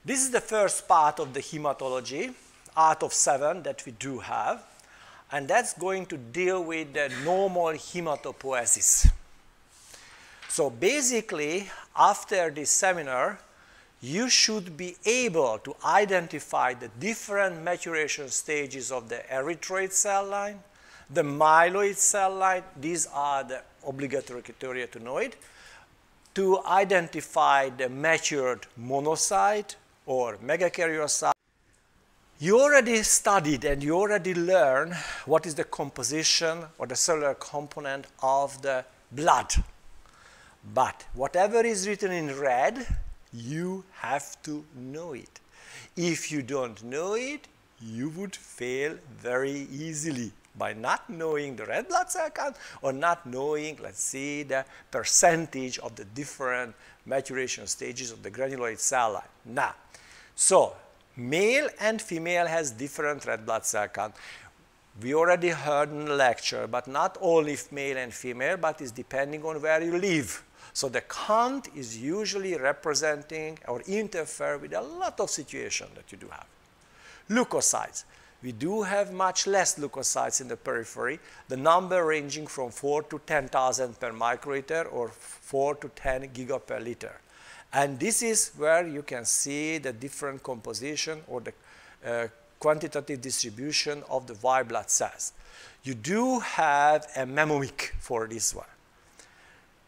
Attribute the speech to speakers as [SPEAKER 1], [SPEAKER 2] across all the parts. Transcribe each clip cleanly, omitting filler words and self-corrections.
[SPEAKER 1] This is the first part of the hematology, out of 7 that we do have, and that's going to deal with the normal hematopoiesis. So basically, after this seminar, you should be able to identify the different maturation stages of the erythroid cell line, the myeloid cell line. These are the obligatory criteria to know it, to identify the matured monocyte or megakaryocyte. You already studied and you already learned what is the composition or the cellular component of the blood. But whatever is written in red, you have to know it. If you don't know it, you would fail very easily by not knowing the red blood cell count or not knowing, let's see, the percentage of the different maturation stages of the granuloid cell line. Now, so male and female has different red blood cell count. We already heard in the lecture, but not only male and female, but it's depending on where you live. So the count is usually representing or interfere with a lot of situations that you do have. Leukocytes. We do have much less leukocytes in the periphery, the number ranging from 4 to 10,000 per microliter or 4 to 10 giga per liter. And this is where you can see the different composition or the quantitative distribution of the white blood cells. You do have a mnemonic for this one.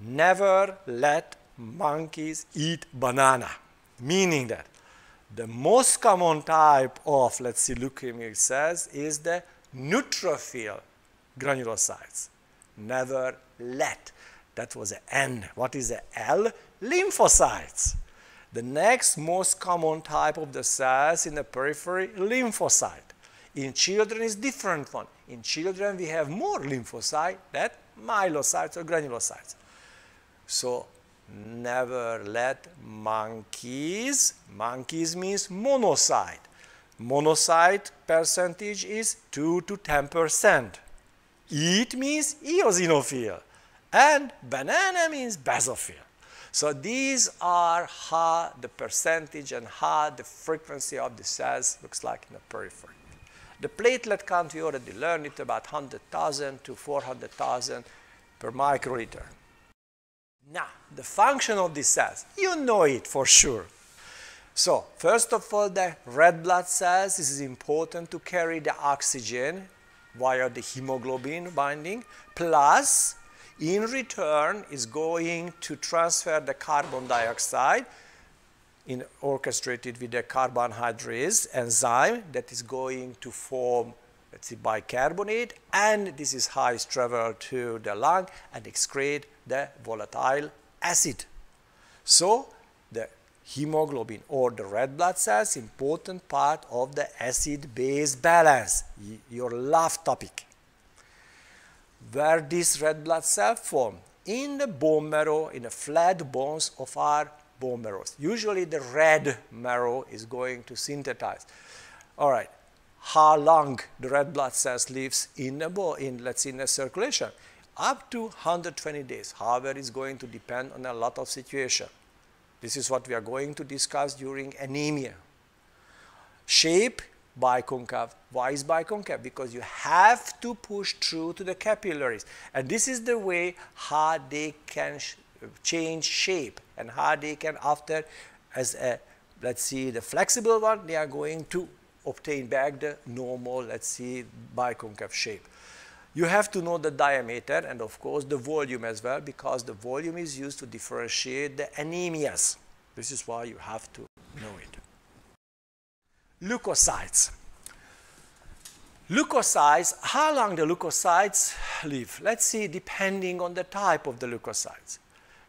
[SPEAKER 1] Never let monkeys eat banana, meaning that the most common type of, let's see, leukemic cells is the neutrophil granulocytes. Never let. That was an N. What is the L? Lymphocytes. The next most common type of the cells in the periphery, lymphocyte. In children is different one. In children we have more lymphocyte than myelocytes or granulocytes. So never let monkeys means monocyte. Monocyte percentage is 2 to 10%. Eat means eosinophil. And banana means basophil. So these are how the percentage and how the frequency of the cells looks like in the periphery. The platelet count, we already learned it, about 100,000 to 400,000 per microliter. Now, the function of these cells, you know it for sure. So, first of all, the red blood cells, this is important to carry the oxygen via the hemoglobin binding, plus in return is going to transfer the carbon dioxide orchestrated with the carbohydrase enzyme that is going to form, let's see, bicarbonate, and this is how it's traveled to the lung and excrete the volatile acid. So the hemoglobin or the red blood cells, important part of the acid-base balance, your love topic. Where this red blood cell form? In the bone marrow, in the flat bones of our bone marrows. Usually the red marrow is going to synthesize. All right, how long the red blood cells lives in the bone, let's say in the circulation? Up to 120 days. However, it's going to depend on a lot of situations. This is what we are going to discuss during anemia. Shape, biconcave. Why is biconcave? Because you have to push through to the capillaries. And this is the way how they can change shape and how they can, after, as a, let's see, the flexible one, they are going to obtain back the normal, let's see, biconcave shape. You have to know the diameter and, of course, the volume as well, because the volume is used to differentiate the anemias. This is why you have to know it. Leukocytes. Leukocytes, how long the leukocytes live? Let's see, depending on the type of the leukocytes.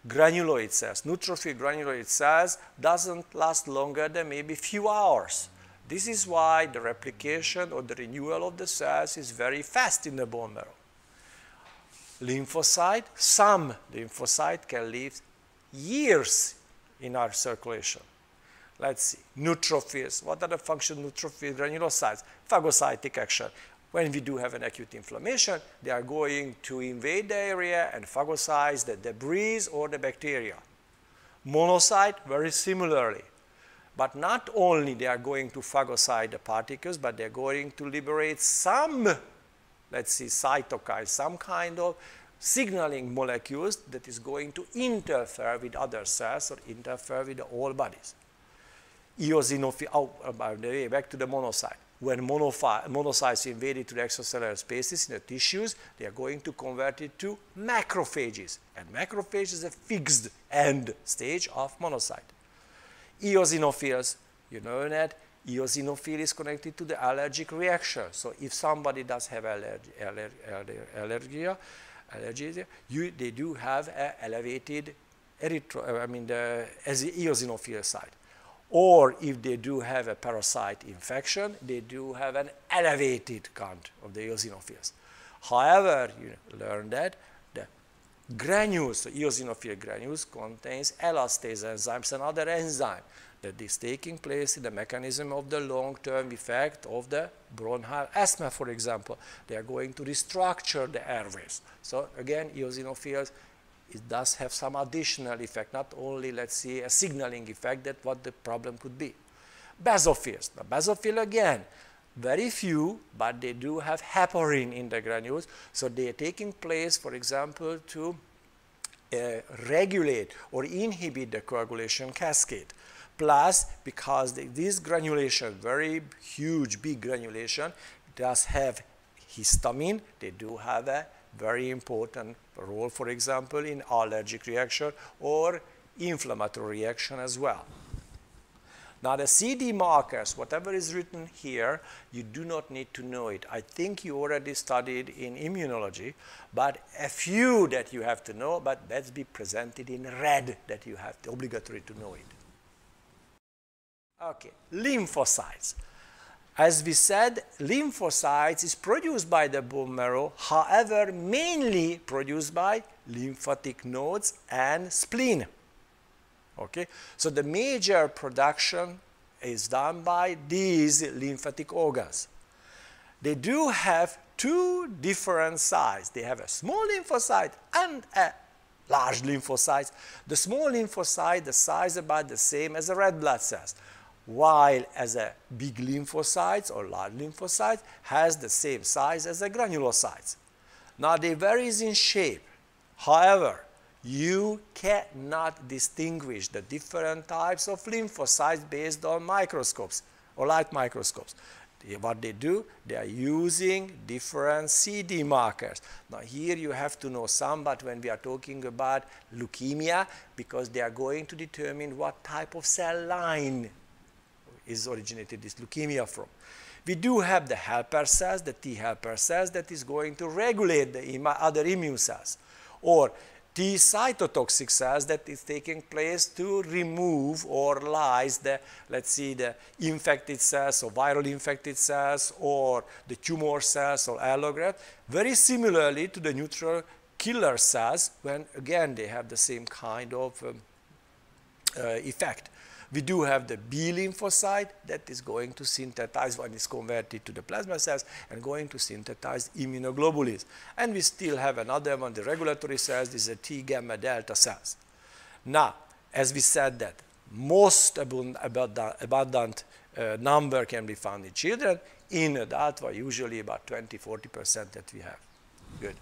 [SPEAKER 1] Granuloid cells, neutrophil granuloid cells doesn't last longer than maybe few hours. This is why the replication or the renewal of the cells is very fast in the bone marrow. Lymphocyte, some lymphocyte can live years in our circulation. Let's see, neutrophils. What are the functions of neutrophil granulocytes? Phagocytic action. When we do have an acute inflammation, they are going to invade the area and phagocyze the debris or the bacteria. Monocyte, very similarly. But not only they are going to phagocyte the particles, but they're going to liberate some, let's see, cytokines, some kind of signaling molecules that is going to interfere with other cells or interfere with all bodies. Eosinophil, by the way, back to the monocyte. When monocytes invade into the extracellular spaces in the tissues, they are going to convert it to macrophages. And macrophage is a fixed end stage of monocyte. Eosinophils, you know that eosinophil is connected to the allergic reaction. So if somebody does have allergy, they do have an elevated the eosinophil side. Or if they do have a parasite infection, they do have an elevated count of the eosinophils. However, you learn that the granules, the eosinophil granules, contains elastase enzymes and other enzymes that is taking place in the mechanism of the long-term effect of the bronchial asthma, for example. They are going to restructure the airways. So again, eosinophils, it does have some additional effect, not only, let's see, a signaling effect that what the problem could be. Basophils. The basophil, again, very few, but they do have heparin in the granules, so they are taking place, for example, to regulate or inhibit the coagulation cascade. Plus, because this granulation, very huge, big granulation, does have histamine, they do have a very important role, for example, in allergic reaction or inflammatory reaction as well. Now the CD markers, whatever is written here, you do not need to know it. I think you already studied in immunology, but a few that you have to know, but let's be presented in red that you have to, obligatory to know it. Okay, lymphocytes. As we said, lymphocytes is produced by the bone marrow, however, mainly produced by lymphatic nodes and spleen. Okay, so the major production is done by these lymphatic organs. They do have two different sizes. They have a small lymphocyte and a large lymphocyte. The small lymphocyte, the size is about the same as the red blood cells, while as a big lymphocytes or large lymphocytes has the same size as the granulocytes. Now they vary in shape. However, you cannot distinguish the different types of lymphocytes based on microscopes or light microscopes. What they do, they are using different CD markers. Now here you have to know some, but when we are talking about leukemia, because they are going to determine what type of cell line is originated this leukemia from. We do have the helper cells, the T helper cells that is going to regulate the other immune cells, or T cytotoxic cells that is taking place to remove or lyse the, let's see, the infected cells or viral infected cells or the tumor cells or allograft, very similarly to the neutral killer cells when again they have the same kind of effect. We do have the B lymphocyte that is going to synthesize when it's converted to the plasma cells and going to synthesize immunoglobulins. And we still have another one, the regulatory cells, this is the T gamma delta cells. Now, as we said that most abundant number can be found in children, in adults are usually about 20–40% that we have. Good.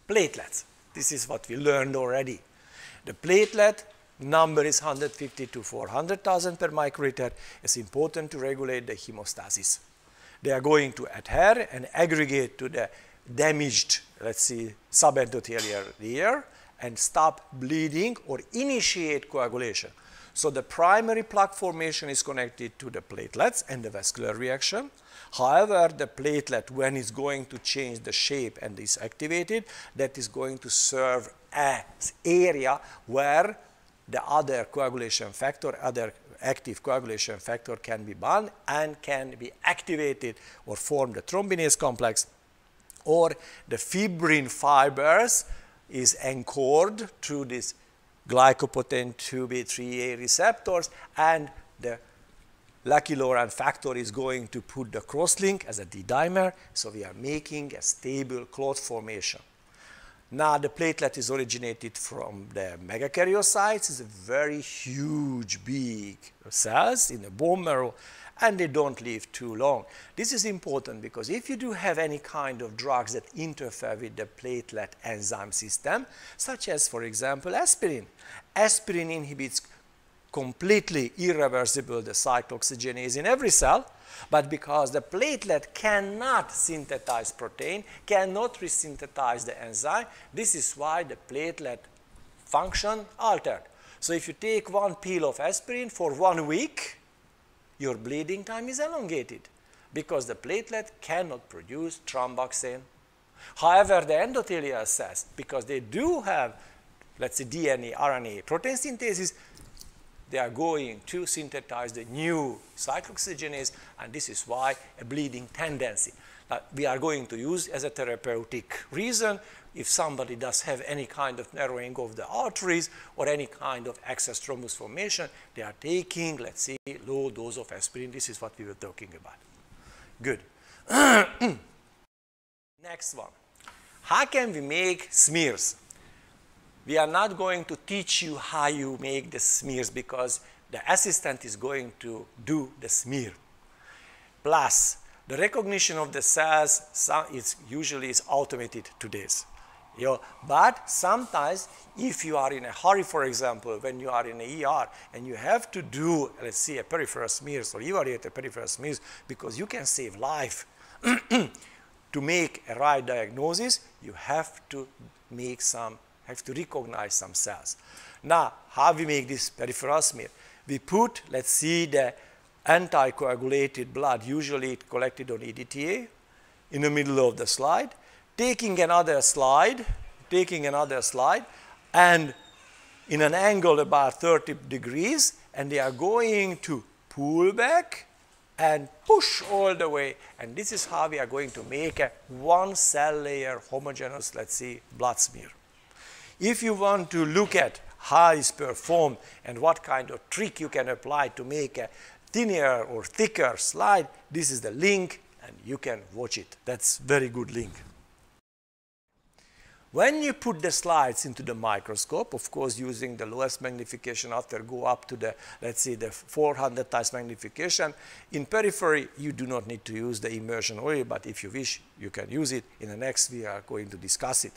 [SPEAKER 1] Platelets. This is what we learned already. The platelet number is 150 to 400,000 per microliter. It's important to regulate the hemostasis. They are going to adhere and aggregate to the damaged, let's see, subendothelial layer and stop bleeding or initiate coagulation. So the primary plaque formation is connected to the platelets and the vascular reaction. However, the platelet, when it's going to change the shape and is activated, that is going to serve as area where the other coagulation factor, other active coagulation factor can be bound and can be activated or form the thrombinase complex, or the fibrin fibers is anchored through this glycoprotein 2B3A receptors, and the Leukopoiesis factor is going to put the crosslink as a D-dimer, so we are making a stable clot formation. Now the platelet is originated from the megakaryocytes. It's a very huge, big cells in the bone marrow, and they don't live too long. This is important because if you do have any kind of drugs that interfere with the platelet enzyme system, such as, for example, aspirin. Aspirin inhibits completely irreversible the cyclooxygenase in every cell, but because the platelet cannot synthesize protein, cannot resynthesize the enzyme, this is why the platelet function altered. So if you take one pill of aspirin for 1 week, your bleeding time is elongated because the platelet cannot produce thromboxane. However, the endothelial cells, because they do have, let's say, DNA, RNA, protein synthesis, they are going to synthesize the new cyclooxygenase, and this is why a bleeding tendency. We are going to use as a therapeutic reason if somebody does have any kind of narrowing of the arteries or any kind of excess thrombus formation, they are taking, let's say, low dose of aspirin. This is what we were talking about. Good. Next one. How can we make smears? We are not going to teach you how you make the smears because the assistant is going to do the smear. Plus, the recognition of the cells usually is automated to this. But sometimes, if you are in a hurry, for example, when you are in an ER and you have to do, let's say, a peripheral smears or evaluate a peripheral smears because you can save life, to make a right diagnosis, you have to recognize some cells. Now, how we make this peripheral smear? We put, let's see, the anticoagulated blood, usually collected on EDTA, in the middle of the slide, taking another slide, and in an angle about 30 degrees, and they are going to pull back and push all the way. And this is how we are going to make a one cell layer homogeneous, let's see, blood smear. If you want to look at how it's performed and what kind of trick you can apply to make a thinner or thicker slide, this is the link and you can watch it. That's a very good link. When you put the slides into the microscope, of course using the lowest magnification after go up to the, let's say, the 400 times magnification, in periphery you do not need to use the immersion oil, but if you wish you can use it. In the next we are going to discuss it.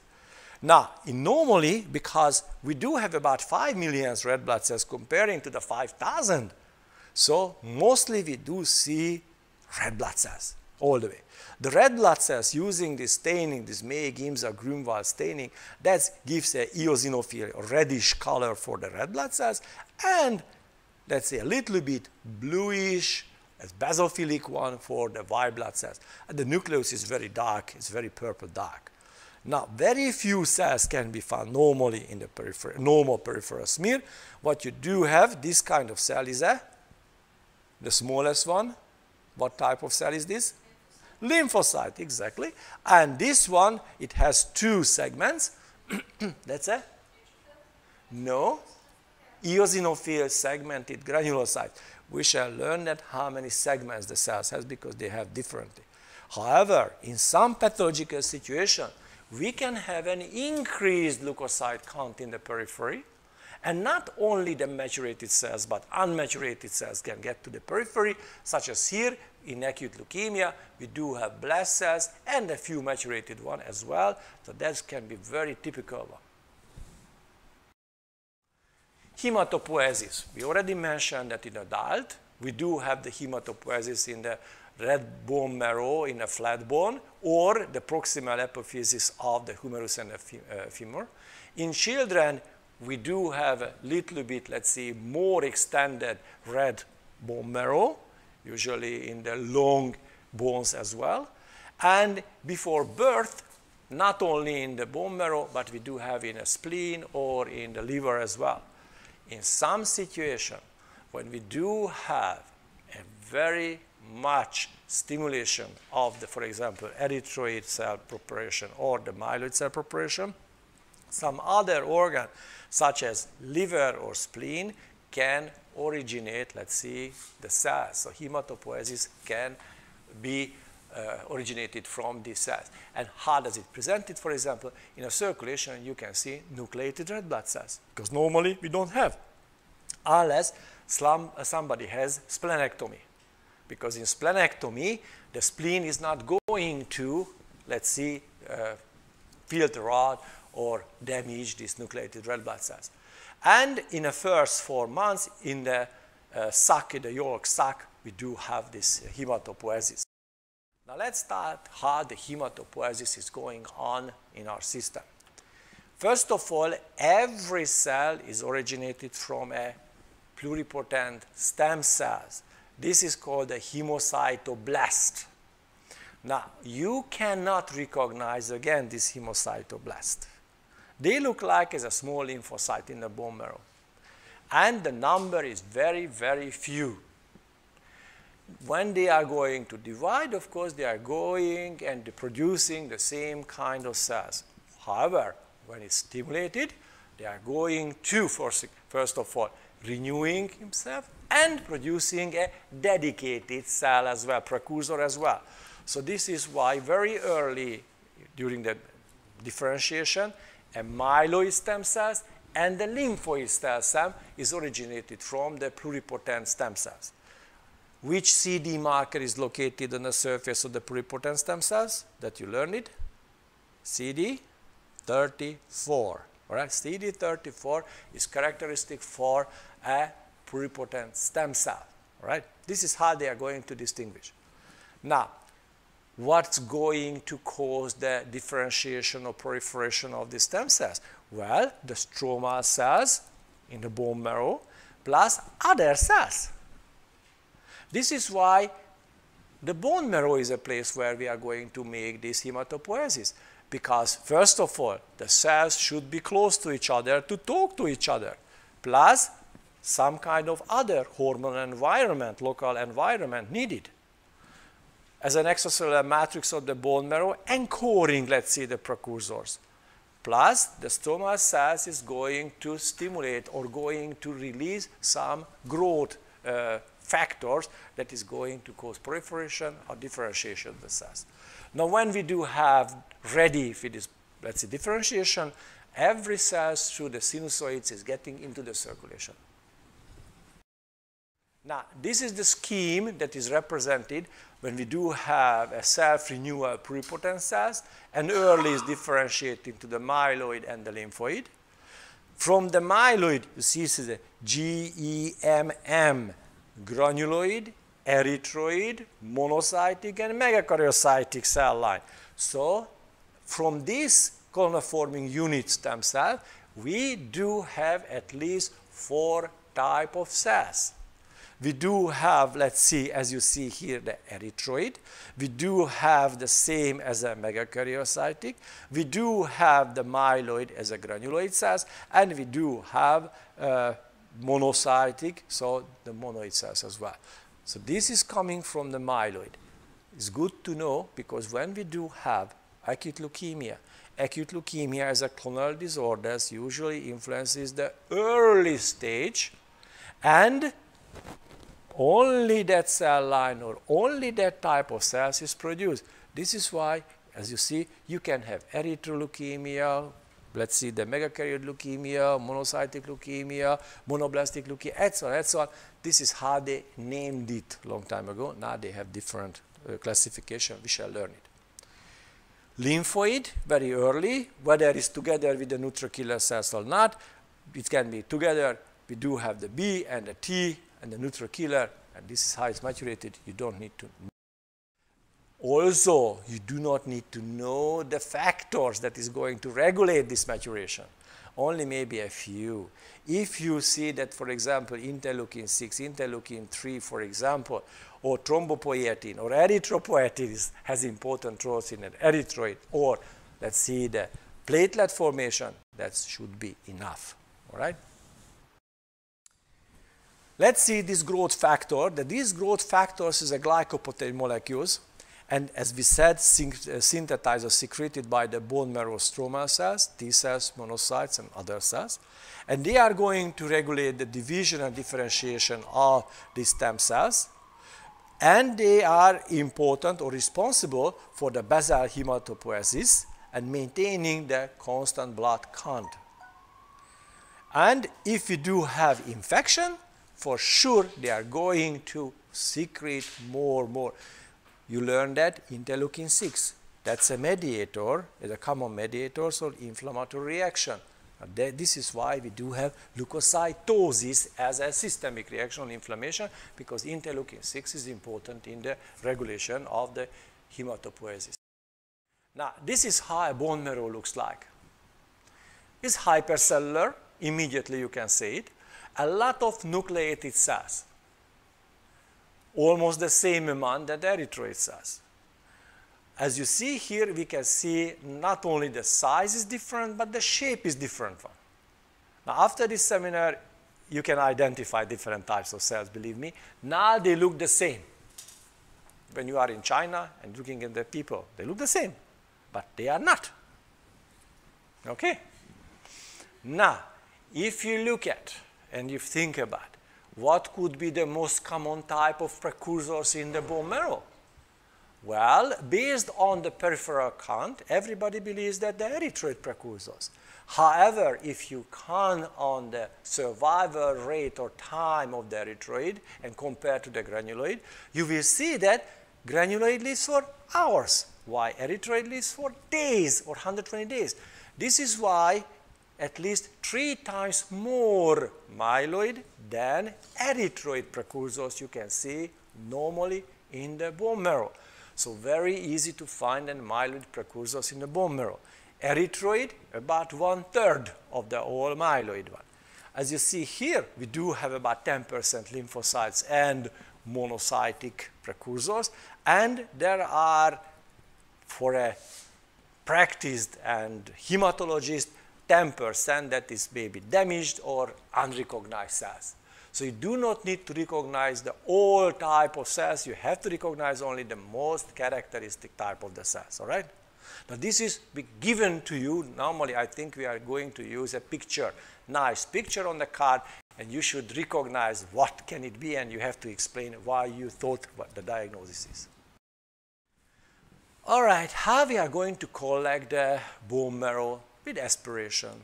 [SPEAKER 1] Now, normally, because we do have about 5 million red blood cells comparing to the 5,000, so mostly we do see red blood cells all the way. The red blood cells using this staining, this May, Giemsa, Grunwald staining, that gives a eosinophil or reddish color for the red blood cells, and let's say a little bit bluish, as basophilic one for the white blood cells. And the nucleus is very dark, it's very purple dark. Now, very few cells can be found normally in the normal peripheral smear. What you do have, this kind of cell is the smallest one. What type of cell is this? Lymphocyte, exactly. And this one, it has 2 segments. That's it? No. Eosinophil segmented granulocyte. We shall learn that how many segments the cells has because they have differently. However, in some pathological situation, we can have an increased leukocyte count in the periphery, and not only the maturated cells, but unmaturated cells can get to the periphery, such as here in acute leukemia, we do have blast cells and a few maturated ones as well, so that can be very typical one. Hematopoiesis. We already mentioned that in adult, we do have the hematopoiesis in the red bone marrow in a flat bone or the proximal epiphysis of the humerus and the femur. In children, we do have a little bit, let's say, more extended red bone marrow, usually in the long bones as well. And before birth, not only in the bone marrow, but we do have in a spleen or in the liver as well. In some situation, when we do have a very much stimulation of the, for example, erythroid cell preparation or the myeloid cell preparation, some other organ, such as liver or spleen, can originate, let's see, the cells. So hematopoiesis can be originated from these cells. And how does it present it? For example, in a circulation, you can see nucleated red blood cells, because normally we don't have, unless somebody has splenectomy. Because in splenectomy, the spleen is not going to, let's see, filter out or damage these nucleated red blood cells. And in the first 4 months, in the sac, in the yolk sac, we do have this hematopoiesis. Now let's start how the hematopoiesis is going on in our system. First of all, every cell is originated from a pluripotent stem cells. This is called a hemocytoblast. Now, you cannot recognize again this hemocytoblast. They look like as a small lymphocyte in the bone marrow. And the number is very, very few. When they are going to divide, of course, they are going and producing the same kind of cells. However, when it's stimulated, they are going to, first of all, renewing himself and producing a dedicated cell as well, precursor as well. So this is why very early during the differentiation, a myeloid stem cells and the lymphoid stem cell is originated from the pluripotent stem cells. Which CD marker is located on the surface of the pluripotent stem cells that you learned it? CD34. All right, CD34 is characteristic for a pluripotent stem cell. All right, this is how they are going to distinguish. Now, what's going to cause the differentiation or proliferation of the stem cells? Well, the stromal cells in the bone marrow plus other cells. This is why the bone marrow is a place where we are going to make this hematopoiesis. Because first of all, the cells should be close to each other to talk to each other. Plus, some kind of other hormonal environment, local environment needed. As an extracellular matrix of the bone marrow, anchoring, let's say, the precursors. Plus, the stromal cells is going to stimulate or going to release some growth factors that is going to cause proliferation or differentiation of the cells. Now, when we do have ready for this, let's say, differentiation, every cell through the sinusoids is getting into the circulation. Now, this is the scheme that is represented when we do have a self-renewal pluripotent cells, and early is differentiating to the myeloid and the lymphoid. From the myeloid, you see this is a GEMM, granuloid, erythroid, monocytic, and megakaryocytic cell line. So, from this colony-forming unit stem cell, we do have at least 4 types of cells. We do have, let's see, as you see here, the erythroid. We do have the same as a megakaryocytic. We do have the myeloid as a granuloid cells, and we do have monocytic, so the monoid cells as well. So this is coming from the myeloid. It's good to know because when we do have acute leukemia as a clonal disorder usually influences the early stage, and only that cell line or only that type of cells is produced. This is why, as you see, you can have erythroleukemia, let's see, the megakaryoid leukemia, monocytic leukemia, monoblastic leukemia, and so on, and so on. This is how they named it a long time ago. Now they have different classification. We shall learn it. Lymphoid, very early, whether it's together with the neutral killer cells or not, it can be together. We do have the B and the T and the neutral killer, and this is how it's maturated. You don't need to know. Also, you do not need to know the factors that is going to regulate this maturation. Only maybe a few. If you see that, for example, interleukin-6, interleukin-3, for example, or thrombopoietin or erythropoiesis has important roles in an erythroid, or let's see the platelet formation, that should be enough. All right? Let's see this growth factor. That these growth factors is a glycoprotein molecules, and as we said, synthesized or secreted by the bone marrow stromal cells, T cells, monocytes, and other cells. And they are going to regulate the division and differentiation of these stem cells. And they are important or responsible for the basal hematopoiesis and maintaining the constant blood count. And if you do have infection, for sure they are going to secrete more. You learn that interleukin-6. That's a mediator, a common mediator, so inflammatory reaction. This is why we do have leukocytosis as a systemic reaction on inflammation, because interleukin-6 is important in the regulation of the hematopoiesis. Now, this is how a bone marrow looks like. It's hypercellular, immediately you can see it. A lot of nucleated cells, almost the same amount that erythroid cells. As you see here, we can see not only the size is different, but the shape is different one. Now, after this seminar, you can identify different types of cells, believe me. Now they look the same. When you are in China and looking at the people, they look the same, but they are not. Okay? Now, if you look at and you think about what could be the most common type of precursors in the bone marrow, well, based on the peripheral count, everybody believes that the erythroid precursors. However, if you count on the survival rate or time of the erythroid and compare to the granuloid, you will see that granuloid lives for hours, while erythroid lives for days or 120 days. This is why at least 3 times more myeloid than erythroid precursors you can see normally in the bone marrow. So very easy to find and myeloid precursors in the bone marrow. Erythroid, about 1/3 of the whole myeloid one. As you see here, we do have about 10% lymphocytes and monocytic precursors, and there are, for a practiced and hematologist, 10% that is maybe damaged or unrecognized cells. So you do not need to recognize the all type of cells. You have to recognize only the most characteristic type of the cells, all right? Now this is given to you. Normally I think we are going to use a picture, nice picture on the card, and you should recognize what can it be, and you have to explain why you thought what the diagnosis is. All right, how we are going to collect the bone marrow with aspiration?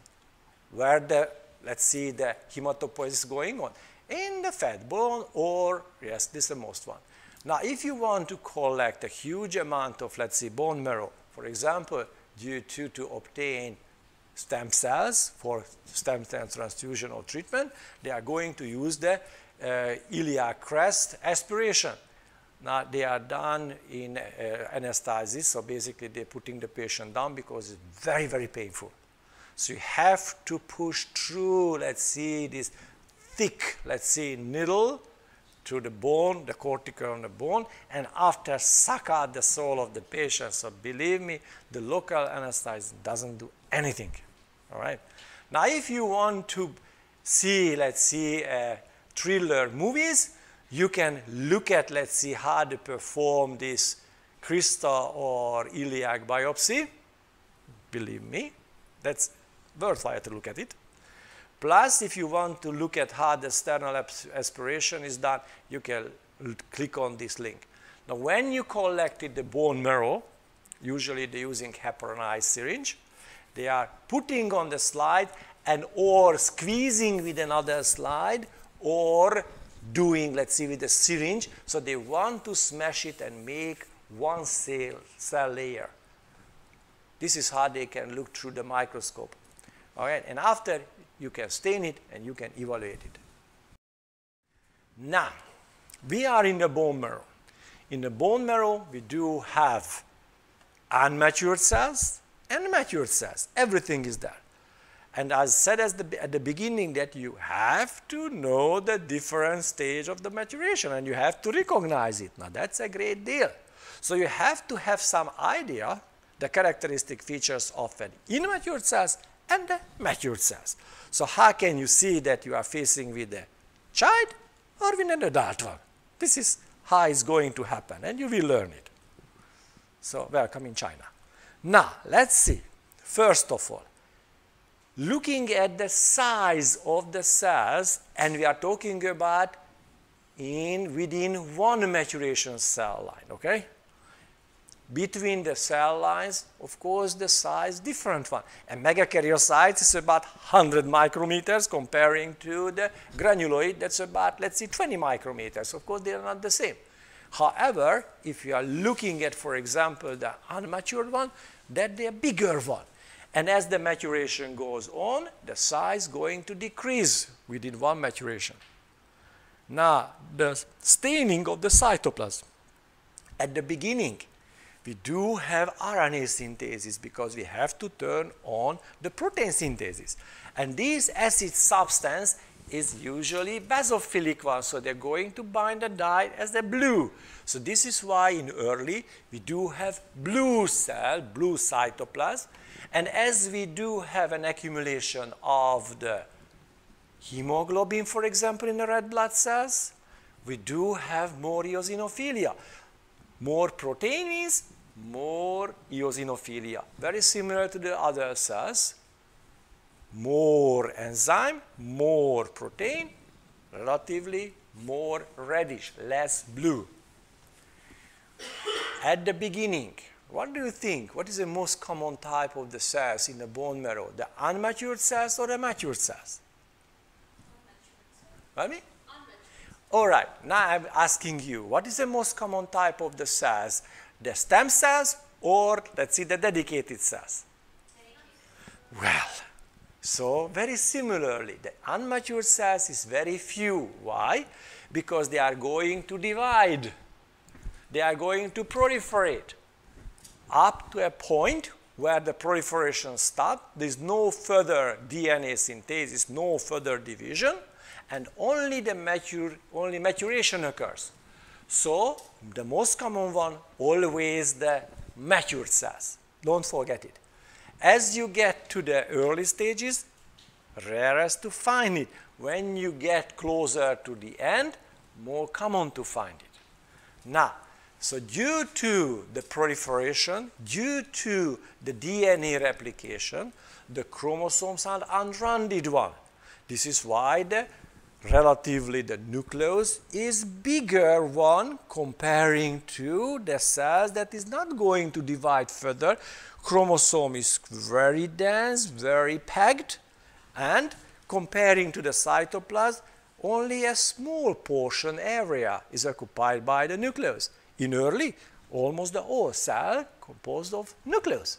[SPEAKER 1] Where the, let's see, the hematopoiesis going on? In the fat bone, or yes, this is the most one. Now, if you want to collect a huge amount of, let's say, bone marrow, for example, due to obtain stem cells for stem cell transfusion or treatment, they are going to use the iliac crest aspiration. Now, they are done in anesthesia, so basically they're putting the patient down because it's very, very painful. So you have to push through, let's see, this thick, let's say, needle to the bone, the cortical on the bone, and after suck out the soul of the patient. So believe me, the local anesthesia doesn't do anything, all right? Now, if you want to see, let's see, thriller movies, you can look at, let's see, how they perform this crystal or iliac biopsy. Believe me, that's worthwhile to look at it. Plus, if you want to look at how the sternal aspiration is done, you can click on this link. Now, when you collected the bone marrow, usually they're using heparinized syringe, they are putting on the slide and or squeezing with another slide or doing, let's see, with a syringe. So they want to smash it and make one cell layer. This is how they can look through the microscope. All right, and after you can stain it and you can evaluate it. Now, we are in the bone marrow. In the bone marrow, we do have unmatured cells and matured cells. Everything is there. And as said at the beginning, that you have to know the different stage of the maturation and you have to recognize it. Now, that's a great deal. So you have to have some idea the characteristic features of an immature cells and the matured cells. So how can you see that you are facing with a child or with an adult one? This is how it's going to happen, and you will learn it. So welcome in China. Now, let's see. First of all, looking at the size of the cells, and we are talking about within one maturation cell line, okay? Between the cell lines, of course, the size different one. A megakaryocyte is about 100 micrometers comparing to the granuloid that's about, let's say, 20 micrometers. Of course, they are not the same. However, if you are looking at, for example, the unmatured one, that they are bigger one. And as the maturation goes on, the size going to decrease within one maturation. Now, the staining of the cytoplasm. At the beginning, we do have RNA synthesis because we have to turn on the protein synthesis. And this acid substance is usually basophilic one, so they're going to bind the dye as the blue. So this is why in early we do have blue cell, blue cytoplasm. And as we do have an accumulation of the hemoglobin, for example, in the red blood cells, we do have more eosinophilia. More protein means more eosinophilia. Very similar to the other cells. More enzyme, more protein, relatively more reddish, less blue. At the beginning, what do you think? What is the most common type of the cells in the bone marrow? The unmatured cells or the matured cells? Pardon me? All right, now I'm asking you, what is the most common type of the cells? The stem cells or, let's see, the dedicated cells? Well, so very similarly, the unmatured cells is very few. Why? Because they are going to divide. They are going to proliferate up to a point where the proliferation stops. There is no further DNA synthesis, no further division, and only maturation occurs. So the most common one, always the matured cells. Don't forget it. As you get to the early stages, rarest to find it. When you get closer to the end, more common to find it. Now, so due to the proliferation, due to the DNA replication, the chromosomes are unrounded one. This is why relatively the nucleus is bigger one comparing to the cells that is not going to divide further. Chromosome is very dense, very packed, and comparing to the cytoplasm, only a small portion area is occupied by the nucleus. In early, almost the whole cell composed of nucleus.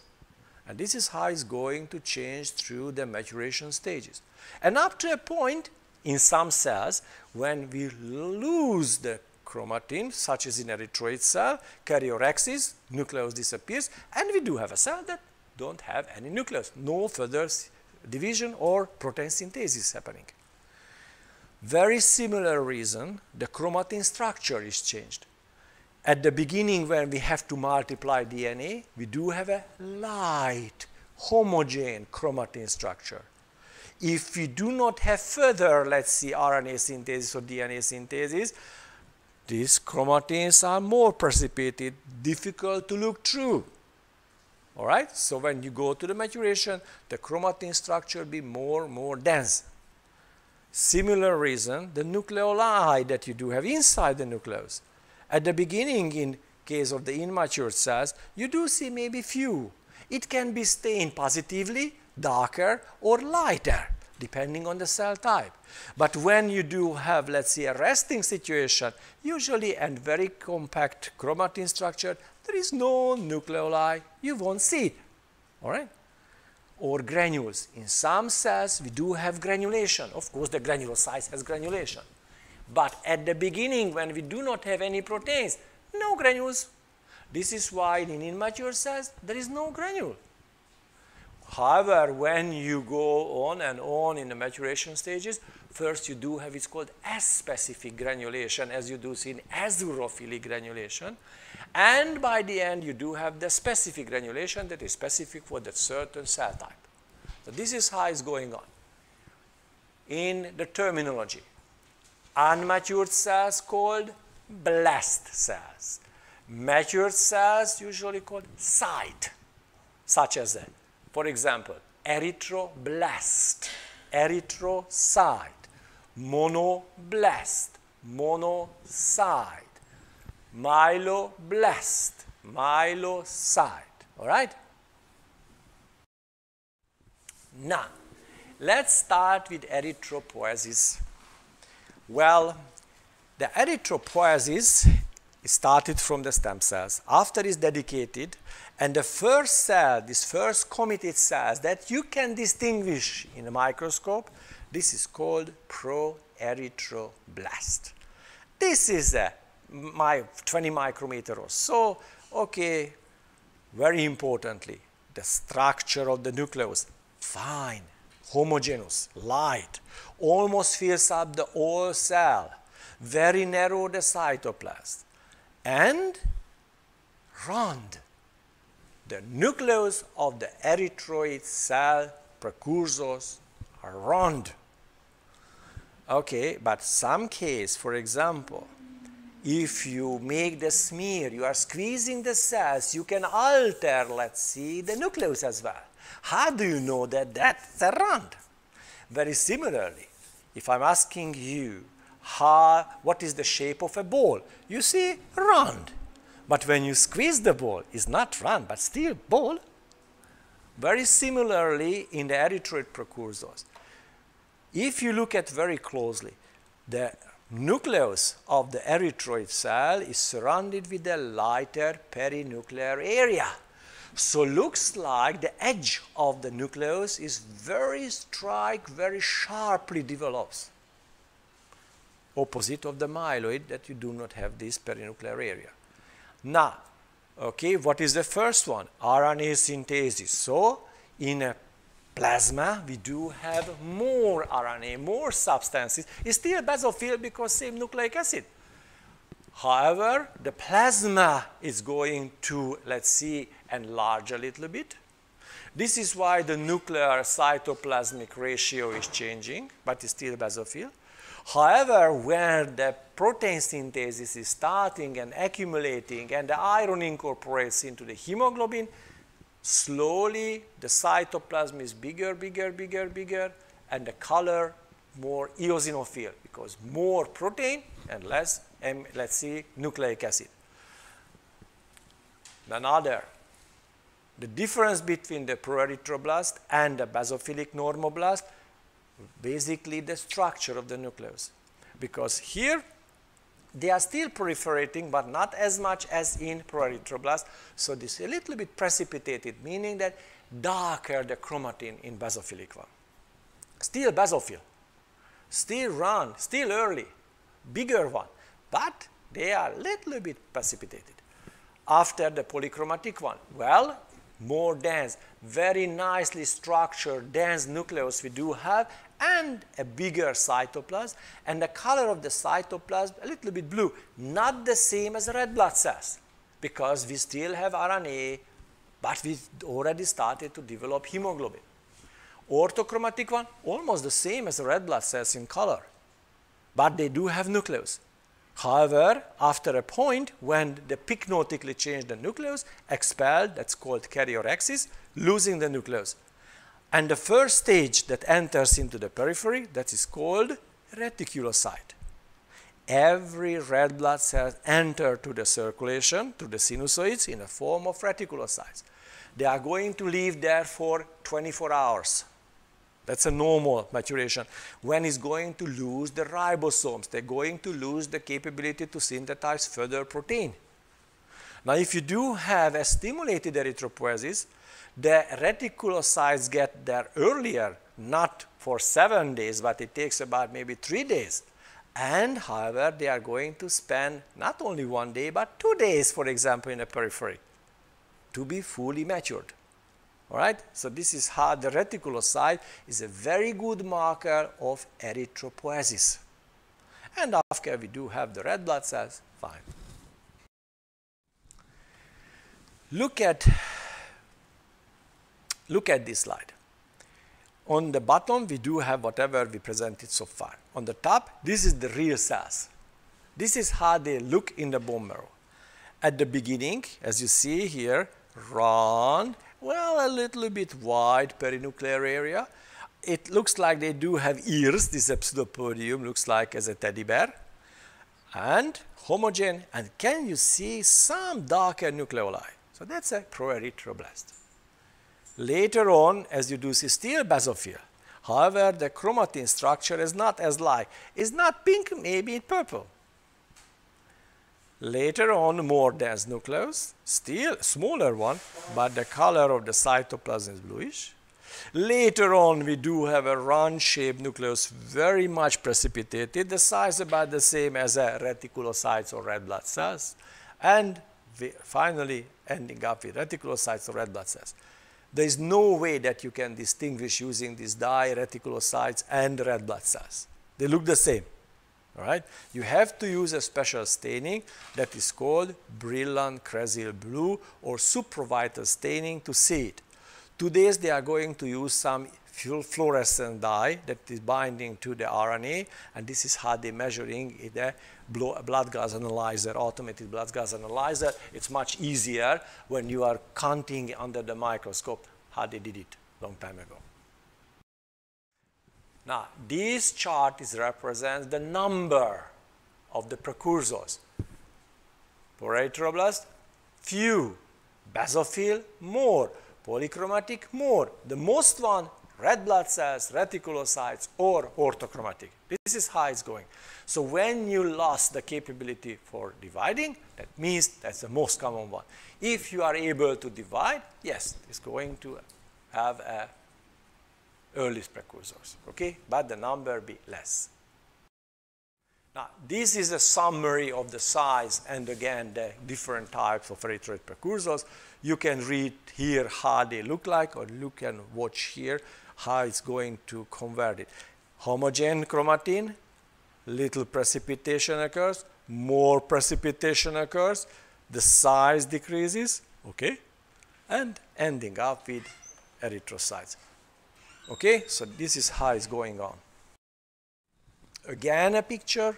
[SPEAKER 1] And this is how it's going to change through the maturation stages. And up to a point, in some cells, when we lose the chromatin, such as in erythroid cell, karyophysis, nucleus disappears, and we do have a cell that don't have any nucleus, no further division or protein synthesis happening. Very similar reason, the chromatin structure is changed. At the beginning, when we have to multiply DNA, we do have a light, homogeneous chromatin structure. If we do not have further, let's see, RNA synthesis or DNA synthesis, these chromatins are more precipitated, difficult to look through. All right? So when you go to the maturation, the chromatin structure will be more dense. Similar reason, the nucleoli that you do have inside the nucleus. At the beginning, in case of the immature cells, you do see maybe few. It can be stained positively, darker or lighter, depending on the cell type. But when you do have, let's say, a resting situation, usually and very compact chromatin structure, there is no nucleoli, you won't see it. All right? Or granules. In some cells, we do have granulation. Of course, the granulocytes has granulation. But at the beginning, when we do not have any proteins, no granules. This is why in immature cells, there is no granule. However, when you go on and on in the maturation stages, first you do have, it's called S-specific granulation, as you do see in azurophilic granulation. And by the end, you do have the specific granulation that is specific for that certain cell type. So this is how it's going on. In the terminology, unmatured cells called blast cells. Matured cells usually called cyte, such as that. For example, erythroblast, erythrocyte, monoblast, monocyte. Myeloblast, myelocyte. All right? Now, let's start with erythropoiesis. Well, the erythropoiesis started from the stem cells. After it's dedicated, and the first cell, this first committed cells that you can distinguish in a microscope, this is called proerythroblast. This is a 20 micrometer or so. Okay, very importantly, the structure of the nucleus, fine, homogeneous, light, almost fills up the whole cell, very narrow the cytoplasm, and round. The nucleus of the erythroid cell precursors are round. Okay, but some case, for example, if you make the smear, you are squeezing the cells, you can alter, let's see, the nucleus as well. How do you know that that's a round? Very similarly, if I'm asking you, what is the shape of a ball? You see, round. But when you squeeze the ball, it's not round, but still ball. Very similarly in the erythroid precursors. If you look at very closely, the nucleus of the erythroid cell is surrounded with a lighter perinuclear area. So looks like the edge of the nucleus is very sharply develops. Opposite of the myeloid, that you do not have this perinuclear area. Now, okay, what is the first one? RNA synthesis. So in a plasma, we do have more RNA, more substances. It's still basophil because same nucleic acid. However, the plasma is going to, let's see, enlarge a little bit. This is why the nuclear cytoplasmic ratio is changing, but it's still basophil. However, when the protein synthesis is starting and accumulating and the iron incorporates into the hemoglobin, slowly the cytoplasm is bigger, and the color more eosinophil because more protein and less, let's see, nucleic acid. Another, the difference between the proerythroblast and the basophilic normoblast, basically the structure of the nucleus. Because here, they are still proliferating, but not as much as in proerythroblast. So this is a little bit precipitated, meaning that darker the chromatin in basophilic one. Still basophil, still round, still early, bigger one, but they are a little bit precipitated. After the polychromatic one, well, more dense, very nicely structured, dense nucleus we do have, and a bigger cytoplasm, and the color of the cytoplasm a little bit blue, not the same as red blood cells, because we still have RNA, but we already started to develop hemoglobin. Orthochromatic one, almost the same as red blood cells in color, but they do have nucleus. However, after a point when the pycnotically changed the nucleus, expelled, that's called karyorrhexis, losing the nucleus. And the first stage that enters into the periphery, that is called reticulocyte. Every red blood cell enters to the circulation, to the sinusoids, in the form of reticulocytes. They are going to live there for 24 hours. That's a normal maturation. When it's going to lose the ribosomes, they're going to lose the capability to synthesize further protein. Now, if you do have a stimulated erythropoiesis, the reticulocytes get there earlier, not for 7 days, but it takes about maybe 3 days. And, however, they are going to spend not only 1 day, but 2 days, for example, in the periphery to be fully matured. All right? So this is how the reticulocyte is a very good marker of erythropoiesis. And after we do have the red blood cells, fine. Look at this slide. On the bottom, we do have whatever we presented so far. On the top, this is the real cells. This is how they look in the bone marrow. At the beginning, as you see here, round, well, a little bit wide perinuclear area. It looks like they do have ears. This pseudopodium looks like as a teddy bear. and homogeneous, and can you see some darker nucleoli? So that's a proerythroblast. Later on, as you do see, still basophil. However, the chromatin structure is not as light. It's not pink, maybe purple. Later on, more dense nucleus, still smaller one, but the color of the cytoplasm is bluish. Later on, we do have a round-shaped nucleus, very much precipitated, the size about the same as a reticulocytes or red blood cells, and finally ending up with reticulocytes or red blood cells. There is no way that you can distinguish using these dye reticulocytes and red blood cells. They look the same. All right? You have to use a special staining that is called brilliant crescil blue or supravital staining to see it. Today they are going to use some fluorescent dye that is binding to the RNA, and this is how they're measuring in the blood gas analyzer, automated blood gas analyzer. It's much easier when you are counting under the microscope how they did it a long time ago. Now, this chart represents the number of the precursors. Proerythroblast, few. Basophil, more. Polychromatic, more. The most one, red blood cells, reticulocytes, or orthochromatic. This is how it's going. So when you lost the capability for dividing, that means that's the most common one. If you are able to divide, yes, it's going to have a earliest precursors, okay? But the number be less. Now, this is a summary of the size and again the different types of erythroid precursors. You can read here how they look like, or you can watch here how it's going to convert it. Homogeneous chromatin, little precipitation occurs, more precipitation occurs, the size decreases, okay? And ending up with erythrocytes. Okay, so this is how it's going on. Again a picture.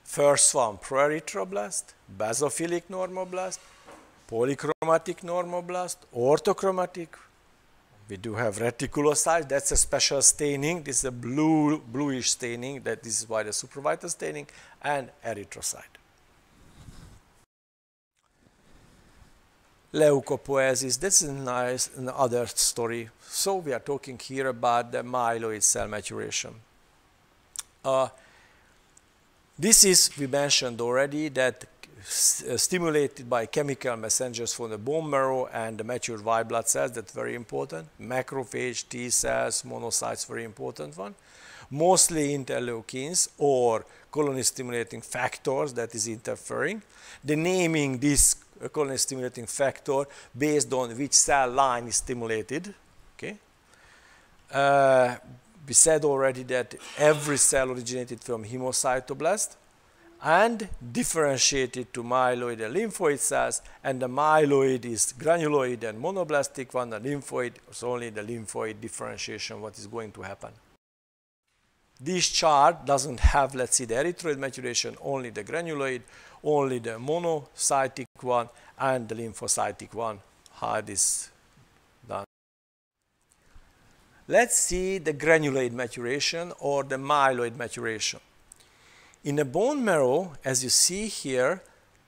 [SPEAKER 1] First one, proerythroblast, basophilic normoblast, polychromatic normoblast, orthochromatic. We do have reticulocytes, that's a special staining. This is a bluish staining, this is why the supravital staining, and erythrocyte. Leukopoiesis, this is nice, another story. So we are talking here about the myeloid cell maturation. This is, we mentioned already, that stimulated by chemical messengers from the bone marrow and the matured white blood cells, that's very important. Macrophage, T cells, monocytes, very important one. Mostly interleukins or colony stimulating factors that is interfering. The naming this colony stimulating factor based on which cell line is stimulated. Okay. We said already that every cell originated from hemocytoblast and differentiated to myeloid and lymphoid cells, and the myeloid is granuloid and monoblastic one, the lymphoid is only the lymphoid differentiation what is going to happen. This chart doesn't have, let's see, the erythroid maturation, only the granuloid, only the monocytic one and the lymphocytic one, how it is done. Let's see the granuloid maturation or the myeloid maturation. In the bone marrow, as you see here,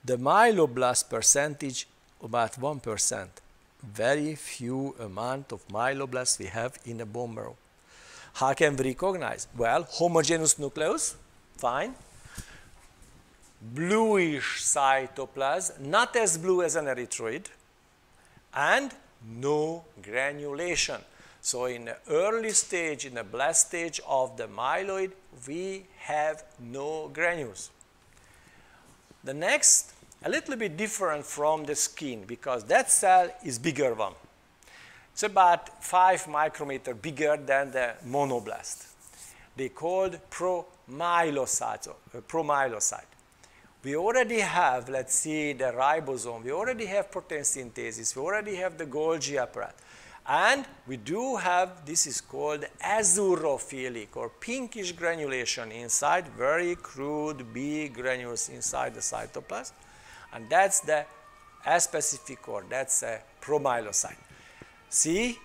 [SPEAKER 1] the myeloblast percentage about 1%. Very few amount of myeloblasts we have in the bone marrow. How can we recognize? Well, homogeneous nucleus, fine. Bluish cytoplasm, not as blue as an erythroid, and no granulation. So in the early stage, in the blast stage of the myeloid, we have no granules. The next, a little bit different from the skin, because that cell is bigger one. It's about 5 micrometer bigger than the monoblast. They called promyelocytes, promyelocyte. We already have, let's see, the ribosome. We already have protein synthesis. We already have the Golgi apparatus. And we do have, this is called azurophilic or pinkish granulation inside, very crude big granules inside the cytoplasm. And that's the A-specific or that's a promyelocyte. See,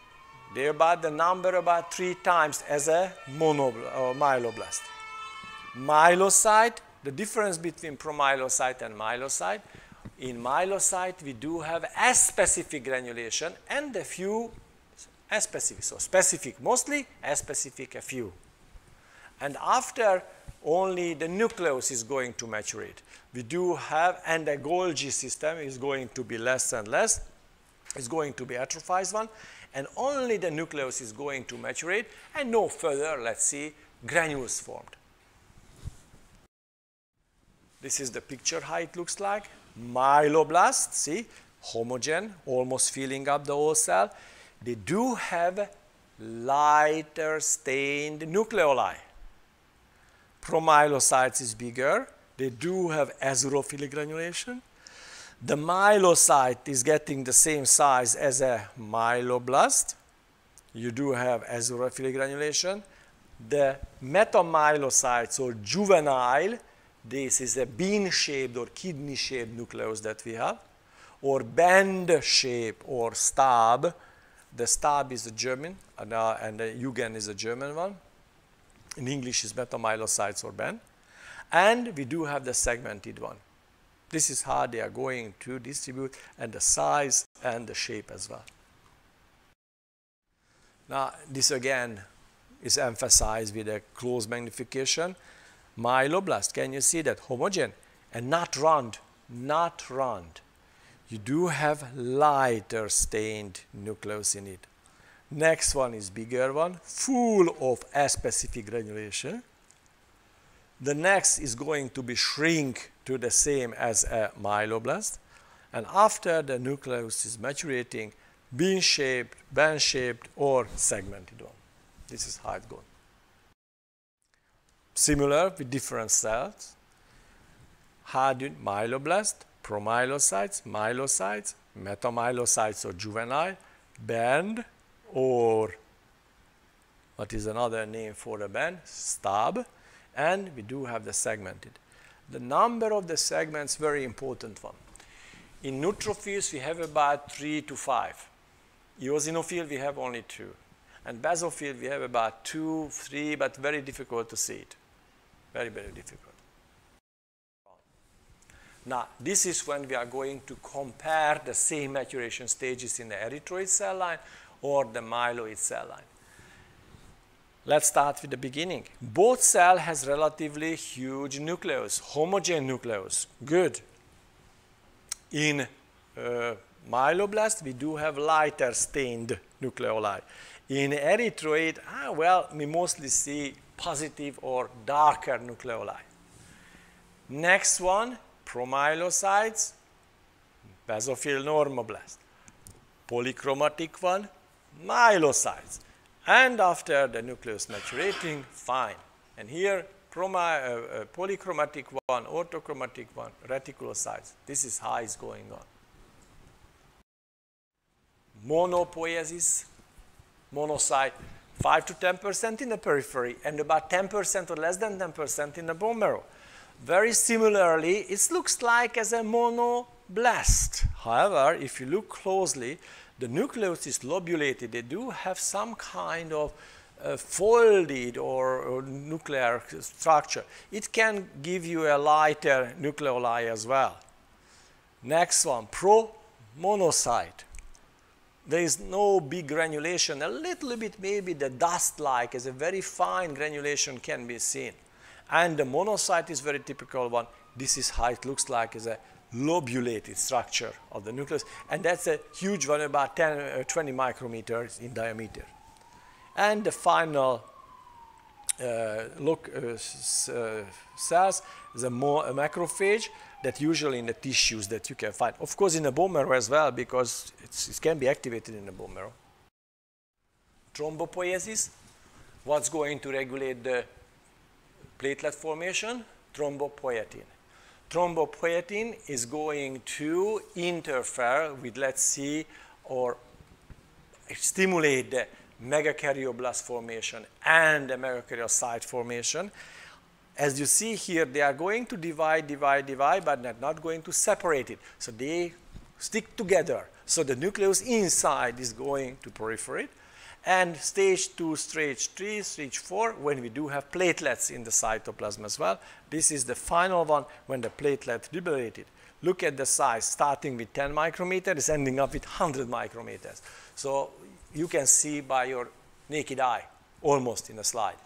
[SPEAKER 1] they're about the number about 3 times as a myeloblast. Myelocyte, the difference between promyelocyte and myelocyte. In myelocyte, we do have A-specific granulation and a few A-specific. So specific mostly, A-specific a few. And after, only the nucleus is going to maturate. We do have, and the Golgi system is going to be less and less. It's going to be atrophied one. And only the nucleus is going to maturate, and no further, let's see, granules formed. This is the picture how it looks like. Myeloblast, see, homogen, almost filling up the whole cell. They do have lighter stained nucleoli. Promyelocytes is bigger. They do have azurophilic granulation. The myelocyte is getting the same size as a myeloblast. You do have azurophilic granulation. The metamyelocytes or juvenile, this is a bean-shaped or kidney-shaped nucleus that we have, or band-shaped or stab. The stab is a German, and the Jugend is a German one. In English is metamyelocytes or band. And we do have the segmented one. This is how they are going to distribute, and the size and the shape as well. Now, this again is emphasized with a close magnification. Myeloblast, can you see that? Homogen and not round, not round. You do have lighter stained nucleus in it. Next one is bigger one, full of A-specific granulation. The next is going to be shrink to the same as a myeloblast. And after the nucleus is maturating, bean-shaped, band-shaped, or segmented one. This is how it goes. Similar with different cells. Myeloblast, promyelocytes, myelocytes, metamyelocytes or juvenile, band, or what is another name for a band? Stab. And we do have the segmented. The number of the segments, very important one. In neutrophils, we have about 3 to 5. Eosinophil, we have only 2. And basophil, we have about 2, 3, but very difficult to see it. Very, very difficult. Now, this is when we are going to compare the same maturation stages in the erythroid cell line or the myeloid cell line. Let's start with the beginning. Both cells has relatively huge nucleus, homogeneous nucleus. Good. In myeloblast, we do have lighter stained nucleoli. In erythroid, well, we mostly see positive or darker nucleoli. Next one, promyelocytes, basophil normoblast. Polychromatic one, myelocytes. And after the nucleus maturating, fine. And here, polychromatic one, orthochromatic one, reticulocytes. This is how it's going on. Monopoiesis, monocyte, 5 to 10% in the periphery, and about 10% or less than 10% in the bone marrow. Very similarly, it looks like as a monoblast. However, if you look closely, the nucleus is lobulated. They do have some kind of folded or nuclear structure. It can give you a lighter nucleoli as well. Next one, pro-monocyte. There is no big granulation. A little bit maybe the dust-like as a very fine granulation can be seen. And the monocyte is very typical one. This is how it looks like as a lobulated structure of the nucleus, and that's a huge one, about 20 micrometers in diameter. And the final cells is a macrophage that usually in the tissues that you can find. Of course, in the bone marrow as well, because it can be activated in the bone marrow. Thrombopoiesis, what's going to regulate the platelet formation? Thrombopoietin. Thrombopoietin is going to interfere with, let's see, or stimulate the megakaryoblast formation and the megakaryocyte formation. As you see here, they are going to divide, but they're not going to separate it. So they stick together. So the nucleus inside is going to proliferate, And stage 2, stage 3, stage 4, when we do have platelets in the cytoplasm as well. This is the final one when the platelet liberated. Look at the size, starting with 10 micrometers, ending up with 100 micrometers. So you can see by your naked eye, almost in a slide.